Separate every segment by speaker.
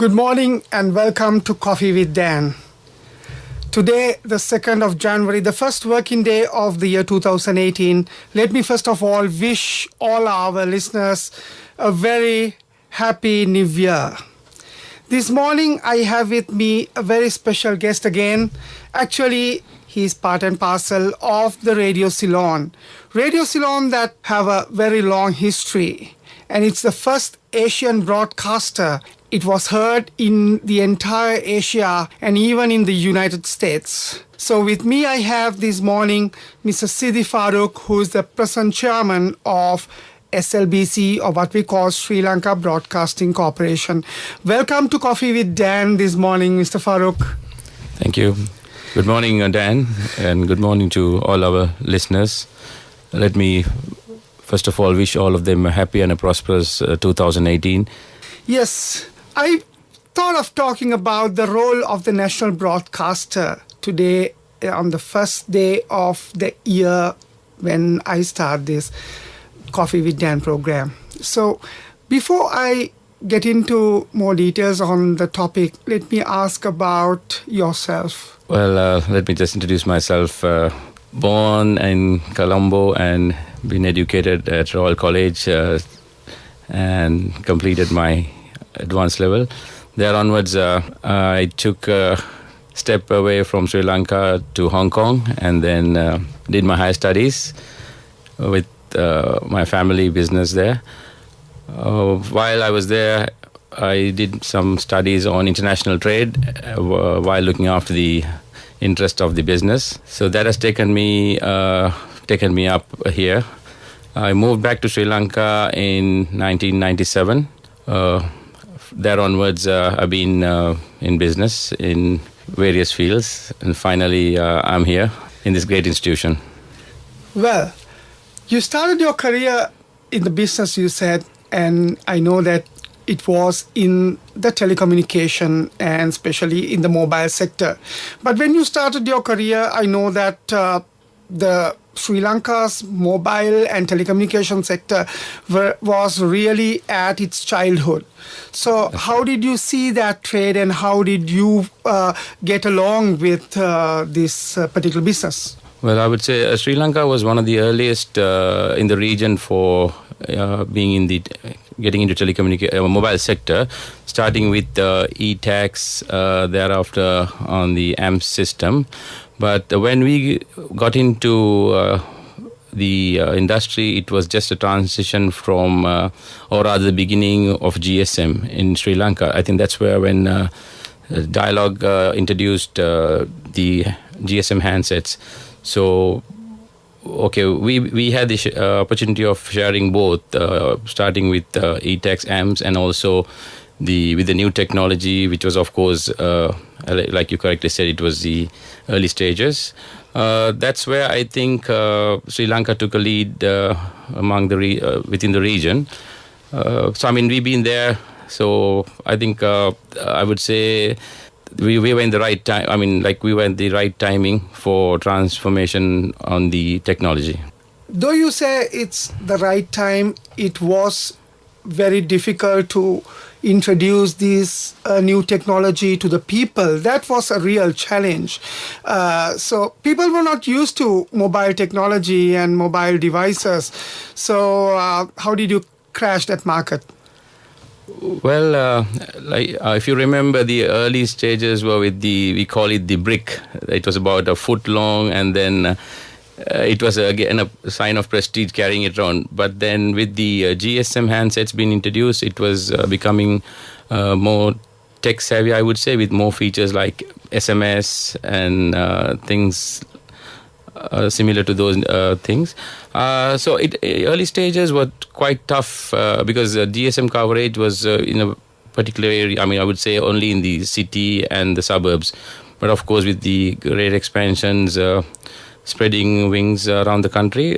Speaker 1: Good morning and welcome to Coffee with Dan. Today, the 2nd of January, the first working day of the year 2018, let me first of all wish all our listeners a very happy new year. This morning, I have with me a very special guest again. Actually, he's part and parcel of the Radio Ceylon. Radio Ceylon that have a very long history. And it's the first Asian broadcaster. It was heard in the entire Asia and even in the United States. So with me I have this morning Mr. Siddi Farook, who is the present chairman of SLBC, or what we call Sri Lanka Broadcasting Corporation. Welcome to Coffee with Dan this morning, Mr. Farook.
Speaker 2: Thank you. Good morning, Dan, and good morning to all our listeners. Let me first of all wish all of them a happy and a prosperous 2018.
Speaker 1: Yes, I thought of talking about the role of the national broadcaster today on the first day of the year when I start this Coffee with Dan program. So before I get into more details on the topic, let me ask about yourself.
Speaker 2: Well, let me just introduce myself. Born in Colombo and been educated at Royal College and completed my advanced level. There onwards, I took a step away from Sri Lanka to Hong Kong and then did my higher studies with my family business there. While I was there, I did some studies on international trade while looking after the interest of the business. So that has taken me up here. I moved back to Sri Lanka in 1997. There onwards, I've been in business in various fields, and finally I'm here in this great institution.
Speaker 1: Well, you started your career in the business, you said, and I know that it was in the telecommunication and especially in the mobile sector. But when you started your career, I know that the Sri Lanka's mobile and telecommunication sector was really at its childhood. So how did you see that trade and how did you get along with this particular business?
Speaker 2: Well, I would say Sri Lanka was one of the earliest in the region for being in the getting into telecommunication mobile sector, starting with e-tax, thereafter on the AMP system. But when we got into the industry, it was just a transition from, or rather the beginning of GSM in Sri Lanka. I think that's where when Dialog introduced the GSM handsets. So, okay, we had the opportunity of sharing both, starting with e-tax AMPs and also with the new technology, which was, of course, like you correctly said, it was the early stages. That's where I think Sri Lanka took a lead among within the region. So, I mean, we've been there. So, I think I would say we were in the right time. I mean, like we were in the right timing for transformation on the technology.
Speaker 1: Though you say it's the right time, it was very difficult to introduce this new technology to the people. That was a real challenge. So people were not used to mobile technology and mobile devices. So how did you crash that market?
Speaker 2: Well, if you remember, the early stages were with we call it the brick. It was about a foot long, and then it was again a sign of prestige carrying it around. But then with the GSM handsets being introduced, it was becoming more tech savvy, I would say, with more features like SMS and things similar to those things. So early stages were quite tough because GSM coverage was in a particular area. I mean, I would say only in the city and the suburbs. But of course, with the great expansions, spreading wings around the country,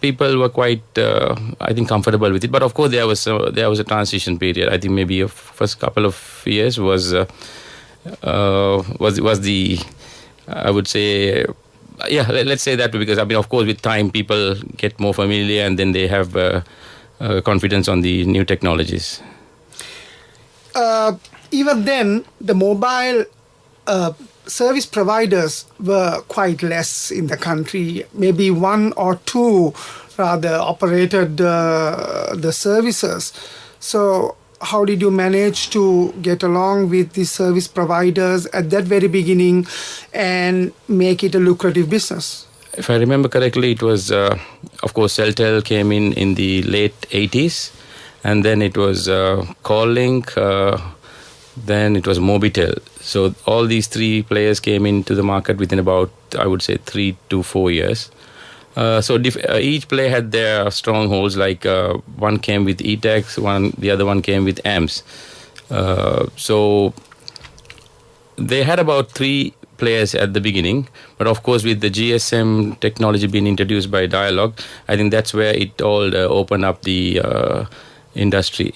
Speaker 2: people were quite, I think, comfortable with it. But of course, there was a transition period. I think maybe a first couple of years was the, I would say, yeah, let's say that, because I mean, of course, with time, people get more familiar and then they have confidence on the new technologies.
Speaker 1: even then, the mobile service providers were quite less in the country. Maybe one or two rather operated the services. So how did you manage to get along with the service providers at that very beginning and make it a lucrative business?
Speaker 2: If I remember correctly, it was, of course, Celtel came in the late 80s, and then it was Calllink, then it was Mobitel. So all these three players came into the market within about, I would say, 3 to 4 years. So each player had their strongholds. Like one came with e-tax, the other one came with AMS. So they had about 3 players at the beginning, but of course with the GSM technology being introduced by Dialog, I think that's where it all opened up the industry.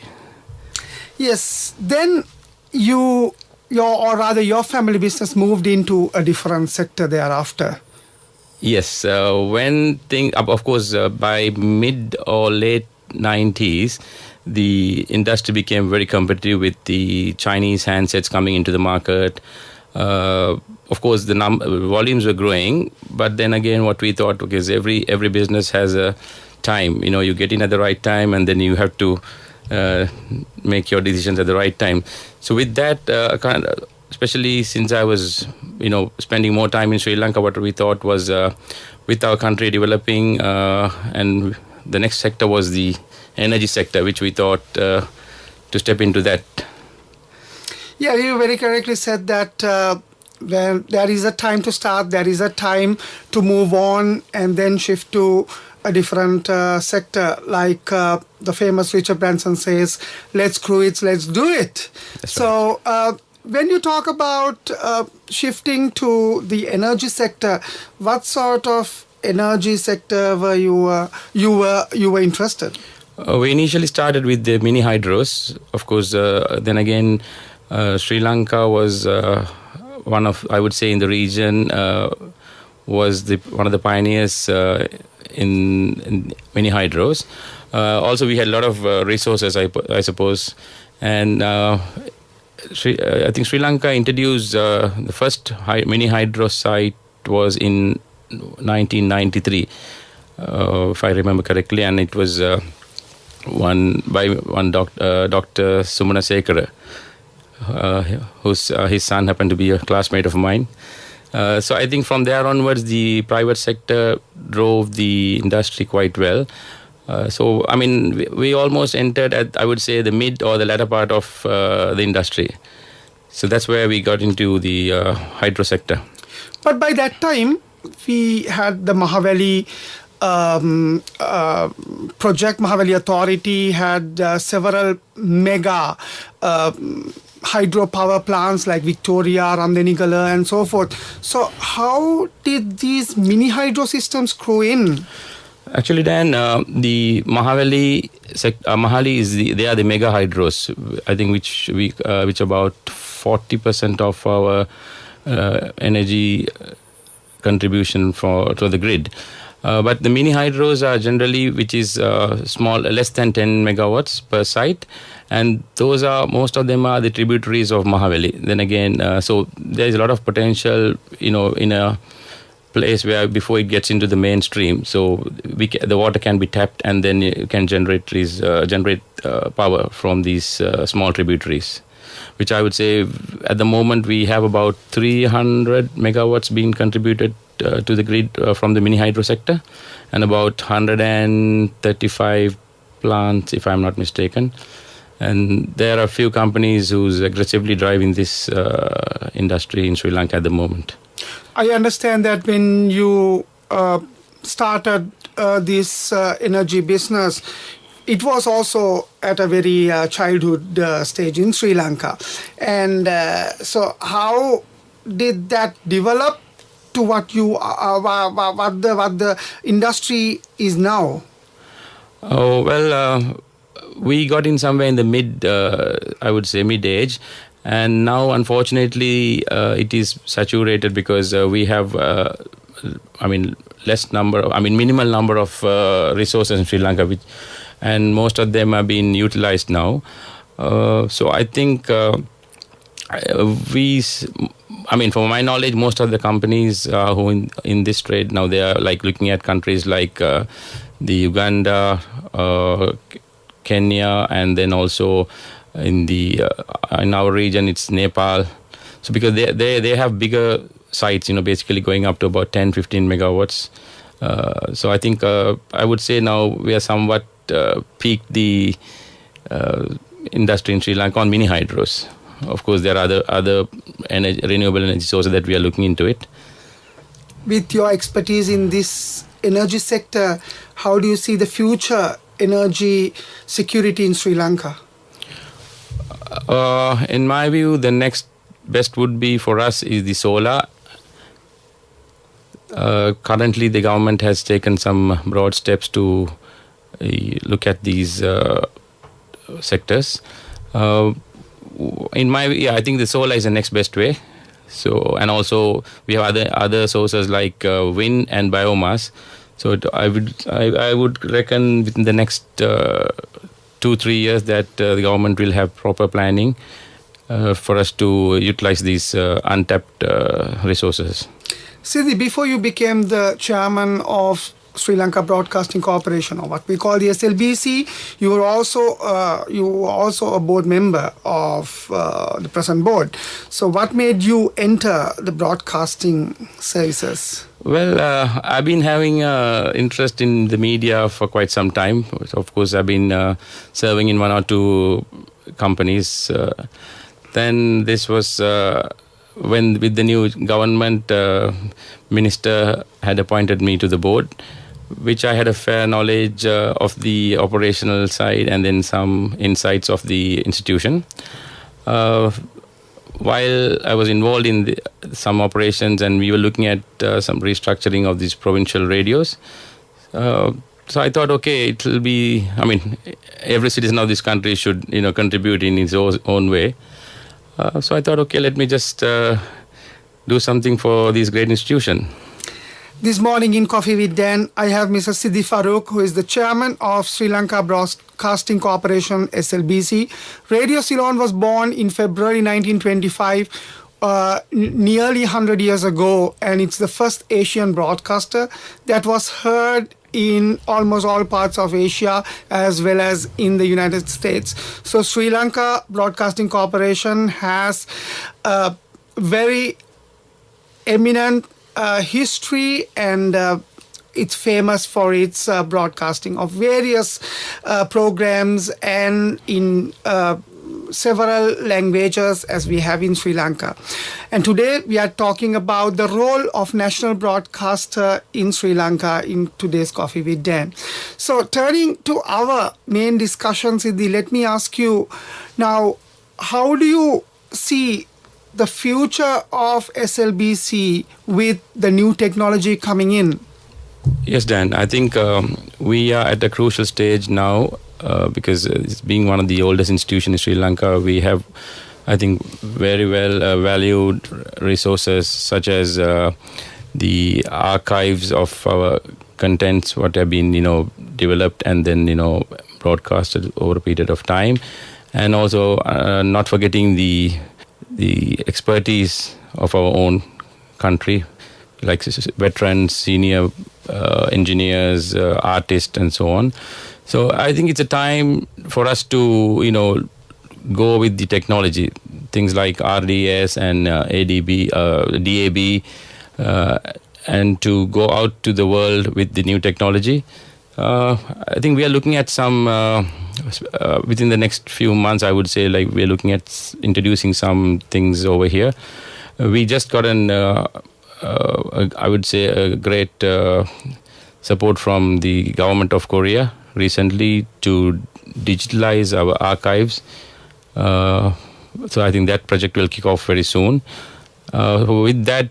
Speaker 1: Yes, then your family business moved into a different sector thereafter.
Speaker 2: Yes, of course, by mid or late 90s, the industry became very competitive with the Chinese handsets coming into the market. Of course, the volumes were growing, but then again, what we thought, because every business has a time. You get in at the right time, and then you have to make your decisions at the right time. So with that, especially since I was, spending more time in Sri Lanka, what we thought was, with our country developing, and the next sector was the energy sector, which we thought to step into that.
Speaker 1: Yeah, you very correctly said that when there is a time to start, there is a time to move on and then shift to a different sector. Like the famous Richard Branson says, let's screw it, let's do it.
Speaker 2: That's
Speaker 1: so when you talk about shifting to the energy sector, what sort of energy sector were you were interested?
Speaker 2: We initially started with the mini hydros. Of course, then again, Sri Lanka was one of, I would say, in the region, was one of the pioneers in mini hydros. Also, we had a lot of resources, I suppose, and I think Sri Lanka introduced the first mini hydro site was in 1993, if I remember correctly, and it was one Dr. Gunasekera, his son happened to be a classmate of mine. So I think from there onwards, the private sector drove the industry quite well. So, I mean, we almost entered at, I would say, the mid or the latter part of the industry. So that's where we got into the hydro sector.
Speaker 1: But by that time, we had the Mahavali project. Mahavali Authority had several mega hydropower plants like Victoria, Ramdenigala and so forth. So how did these mini hydro systems grow in?
Speaker 2: Actually, Dan, the Mahali they are the mega hydros. I think which about 40% of our energy contribution to the grid. But the mini hydros are generally, which is small, less than 10 megawatts per site, and most of them are the tributaries of Mahavali. Then again, so there is a lot of potential, in a place where before it gets into the mainstream, so the water can be tapped, and then you can generate power from these small tributaries, which I would say at the moment we have about 300 megawatts being contributed to the grid from the mini hydro sector, and about 135 plants, if I'm not mistaken. And there are a few companies who's aggressively driving this industry in Sri Lanka at the moment.
Speaker 1: I understand that when you started this energy business, it was also at a very childhood stage in Sri Lanka. And so how did that develop to what the industry is now?
Speaker 2: Oh, well, we got in somewhere in the mid-age. And now, unfortunately, it is saturated because we have, minimal number of resources in Sri Lanka, and most of them are being utilized now. So I think From my knowledge, most of the companies who in this trade now, they are like looking at countries like the Uganda, Kenya, and then also in our region it's Nepal. So because they have bigger sites, basically going up to about 10-15 megawatts. So I think I would say now we are somewhat peaked the industry in Sri Lanka on mini hydros. Of course, there are other renewable energy sources that we are looking into it.
Speaker 1: With your expertise in this energy sector, how do you see the future energy security in Sri Lanka?
Speaker 2: In my view, the next best would be for us is the solar. Currently, the government has taken some broad steps to look at these sectors. In my view, I think the solar is the next best way. So, and also we have other sources like wind and biomass. So I would reckon within the next 2-3 years that the government will have proper planning for us to utilize these untapped resources.
Speaker 1: Siddi, before you became the chairman of Sri Lanka Broadcasting Corporation, or what we call the SLBC, you were also a board member of the present board. So what made you enter the broadcasting services?
Speaker 2: Well, I've been having interest in the media for quite some time. Of course, I've been serving in 1 or 2 companies. Then this was when with the new government, minister had appointed me to the board, which I had a fair knowledge of the operational side and then some insights of the institution. While I was involved in some operations and we were looking at some restructuring of these provincial radios, so I thought, okay, it will be, every citizen of this country should, contribute in his own way. So I thought, okay, let me just do something for this great institution.
Speaker 1: This morning in Coffee with Dan, I have Mr. Siddi Farook, who is the chairman of Sri Lanka Broadcasting Corporation, SLBC. Radio Ceylon was born in February 1925, nearly 100 years ago, and it's the first Asian broadcaster that was heard in almost all parts of Asia as well as in the United States. So Sri Lanka Broadcasting Corporation has a very eminent history, and it's famous for its broadcasting of various programs and in several languages as we have in Sri Lanka. And today we are talking about the role of national broadcaster in Sri Lanka in today's Coffee with Dan. So turning to our main discussion, Siddi, let me ask you now, how do you see the future of SLBC with the new technology coming in?
Speaker 2: Yes, Dan, I think we are at a crucial stage now because it's being one of the oldest institutions in Sri Lanka. We have, I think, very well valued resources such as the archives of our contents, what have been, developed and then, broadcasted over a period of time. And also not forgetting the expertise of our own country, like veterans, senior engineers, artists, and so on. So I think it's a time for us to, go with the technology, things like RDS and ADB, DAB, and to go out to the world with the new technology. I think we are looking at some, within the next few months, I would say, like we're looking at introducing some things over here. We just got I would say, a great support from the government of Korea recently to digitalize our archives. So I think that project will kick off very soon. With that,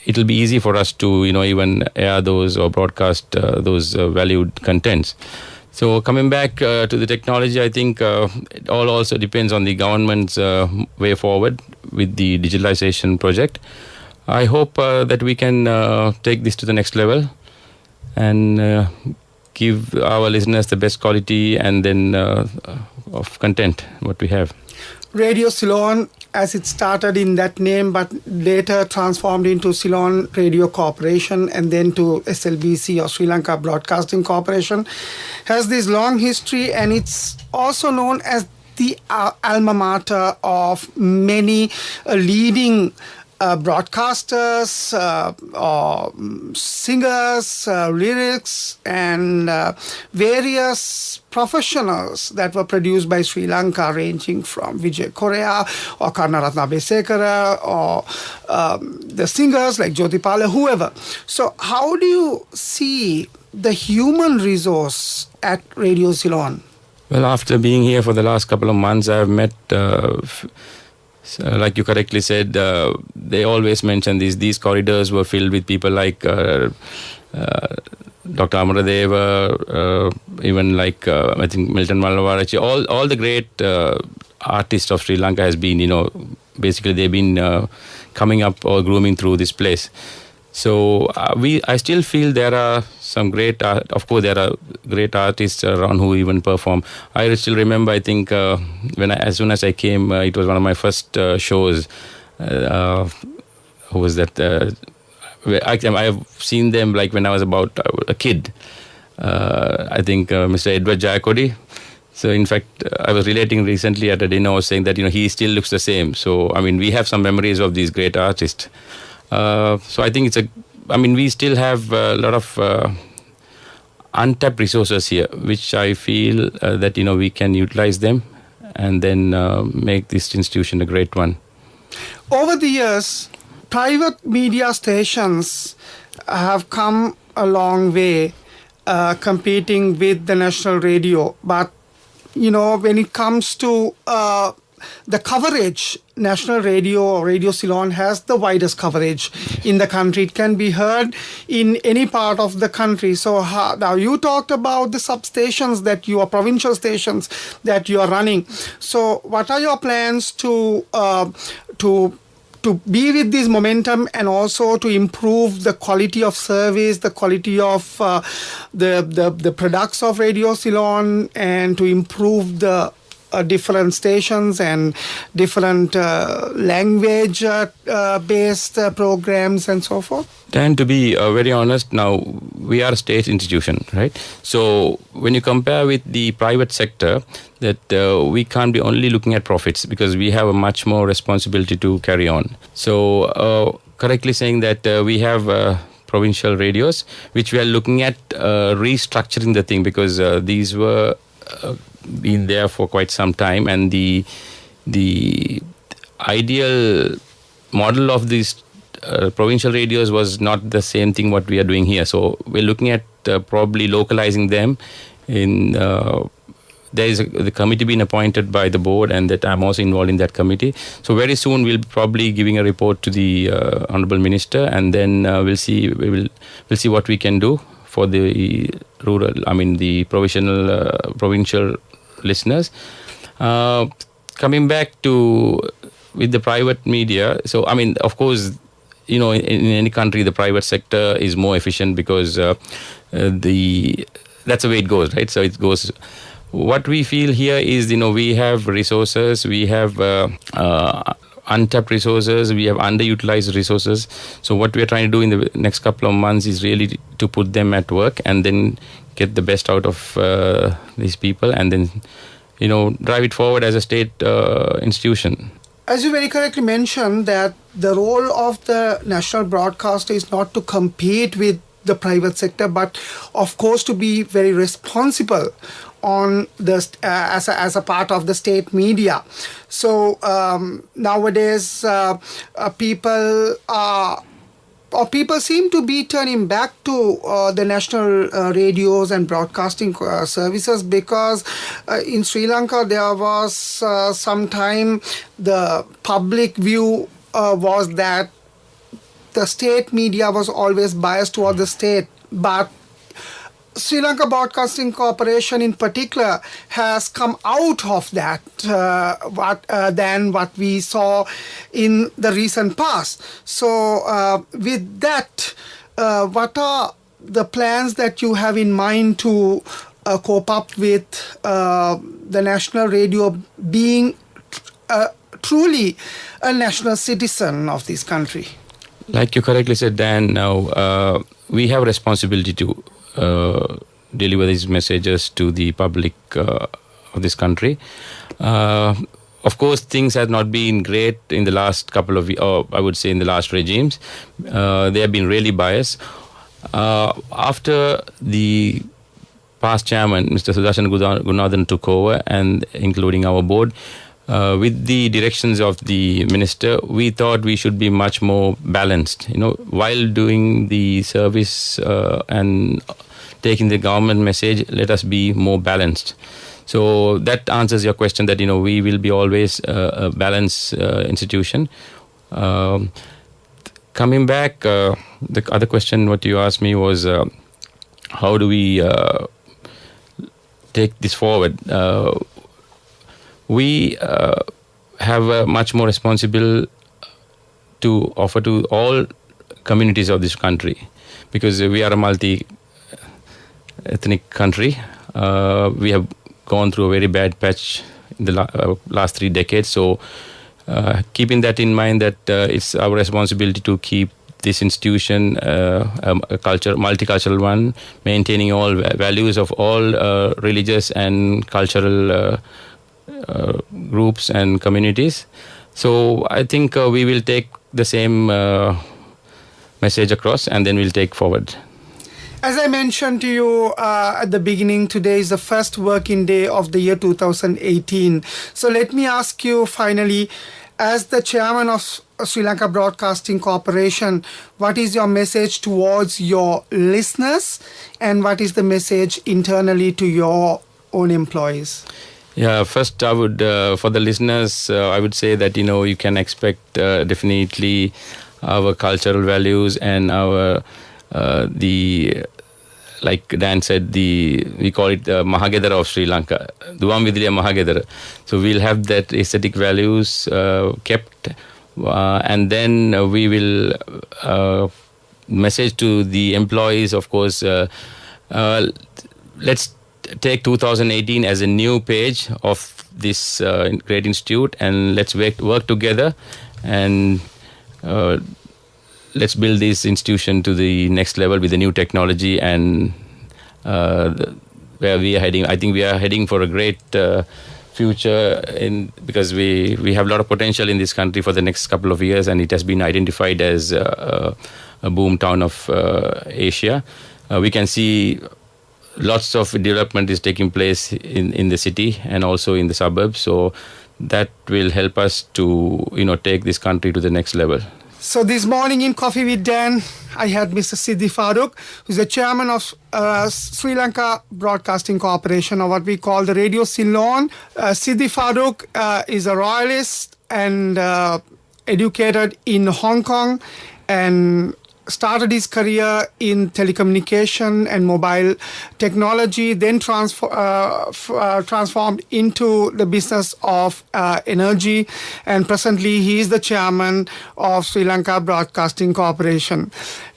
Speaker 2: it will be easy for us to, even air those or broadcast those valued contents. So coming back to the technology, I think it all also depends on the government's way forward with the digitalization project. I hope that we can take this to the next level and give our listeners the best quality and then of content what we have.
Speaker 1: Radio Ceylon as it started in that name, but later transformed into Ceylon Radio Corporation and then to SLBC or Sri Lanka Broadcasting Corporation, has this long history, and it's also known as the alma mater of many leading broadcasters, singers, lyrics, and various professionals that were produced by Sri Lanka, ranging from Vijay Korea or Karnaratna Besekara or the singers like Jyotipala, whoever. So how do you see the human resource at Radio Ceylon?
Speaker 2: Well, after being here for the last couple of months, I've met, like you correctly said, they always mention these corridors were filled with people like Dr. Amaradeva, even like I think Milton Malavarachi, all the great artists of Sri Lanka has been, basically they've been coming up or grooming through this place. So I still feel there are some great of course there are great artists around who even perform. I still remember, I think as soon as I came, it was one of my first shows. Who was that? I have seen them like when I was about a kid. I think Mr. Edward Jayakodi. So in fact, I was relating recently at a dinner, I was saying that he still looks the same. So I mean, we have some memories of these great artists. So I think we still have a lot of untapped resources here, which I feel that, we can utilize them and then make this institution a great one.
Speaker 1: Over the years, private media stations have come a long way competing with the national radio. But, when it comes to the coverage, National Radio or Radio Ceylon has the widest coverage in the country. It can be heard in any part of the country. So now you talked about the substations that provincial stations that you are running. So what are your plans to be with this momentum and also to improve the quality of service, the quality of the products of Radio Ceylon, and to improve the different stations and different language-based programs and so forth?
Speaker 2: And to be very honest, now we are a state institution, right? So when you compare with the private sector, that we can't be only looking at profits because we have a much more responsibility to carry on. So correctly saying that we have provincial radios, which we are looking at restructuring the thing because these were been there for quite some time, and the ideal model of these provincial radios was not the same thing what we are doing here. So we're looking at probably localizing them. There is the committee being appointed by the board, and that I'm also involved in that committee. So very soon we'll probably giving a report to the Honourable Minister, and then we'll see what we can do for the the provincial listeners. Coming back to with the private media, so of course, in any country the private sector is more efficient because that's the way it goes, right? So it goes. What we feel here is, we have resources, we have untapped resources, we have underutilized resources. So what we are trying to do in the next couple of months is really to put them at work and then get the best out of these people and then, drive it forward as a state institution.
Speaker 1: As you very correctly mentioned, that the role of the national broadcaster is not to compete with the private sector, but of course to be very responsible on the as a part of the state media. So nowadays people seem to be turning back to the national radios and broadcasting services because in Sri Lanka there was some time the public view was that the state media was always biased toward the state, but Sri Lanka Broadcasting Corporation in particular has come out of that than what we saw in the recent past. So with that, what are the plans that you have in mind to cope up with the national radio being truly a national citizen of this country?
Speaker 2: Like you correctly said, Dan, now we have a responsibility to deliver these messages to the public of this country. Of course, things have not been great in the last couple of, or I would say in the last regimes. They have been really biased. After the past chairman, Mr. Sudarshan Gunadhan, took over, and including our board, with the directions of the minister, we thought we should be much more balanced. While doing the service and taking the government message, let us be more balanced. So that answers your question that, we will be always a balanced institution. Coming back, the other question what you asked me was, how do we take this forward? We have a much more responsible to offer to all communities of this country, because we are a multi-ethnic country. We have gone through a very bad patch in the last 3 decades. So keeping that in mind, that it's our responsibility to keep this institution a multicultural one, maintaining all values of all religious and cultural groups and communities. So I think we will take the same message across, and then we'll take forward.
Speaker 1: As I mentioned to you at the beginning, today is the first working day of the year 2018. So let me ask you finally, as the chairman of Sri Lanka Broadcasting Corporation, what is your message towards your listeners, and what is the message internally to your own employees?
Speaker 2: Yeah, first I would, for the listeners, I would say that, you can expect definitely our cultural values and our like Dan said, we call it the Mahagedara of Sri Lanka, Duam Vidriya Mahagedara. So we'll have that aesthetic values kept, and then we will message to the employees, of course, let's take 2018 as a new page of this great institute, and let's work together, and let's build this institution to the next level with the new technology, and where we are heading. I think we are heading for a great future, because we have a lot of potential in this country for the next couple of years, and it has been identified as a boom town of Asia. We can see lots of development is taking place in the city and also in the suburbs. So that will help us to take this country to the next level.
Speaker 1: So this morning in Coffee with Dan, I had Mr. Siddi Farook, who's the chairman of Sri Lanka Broadcasting Corporation, or what we call the Radio Ceylon. Siddi Farook is a royalist and educated in Hong Kong, and started his career in telecommunication and mobile technology, then transformed into the business of energy, and presently he is the chairman of Sri Lanka Broadcasting Corporation.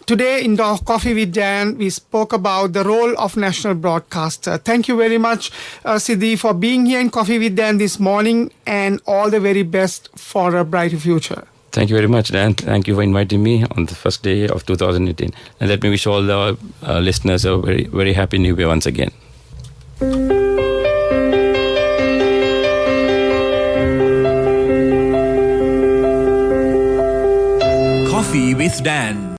Speaker 1: Today in Coffee with Dan, we spoke about the role of national broadcaster. Thank you very much, Siddi, for being here in Coffee with Dan this morning, and all the very best for a brighter future.
Speaker 2: Thank you very much, Dan. Thank you for inviting me on the first day of 2018. And let me wish all the listeners a very, very happy New Year once again.
Speaker 3: Coffee with Dan.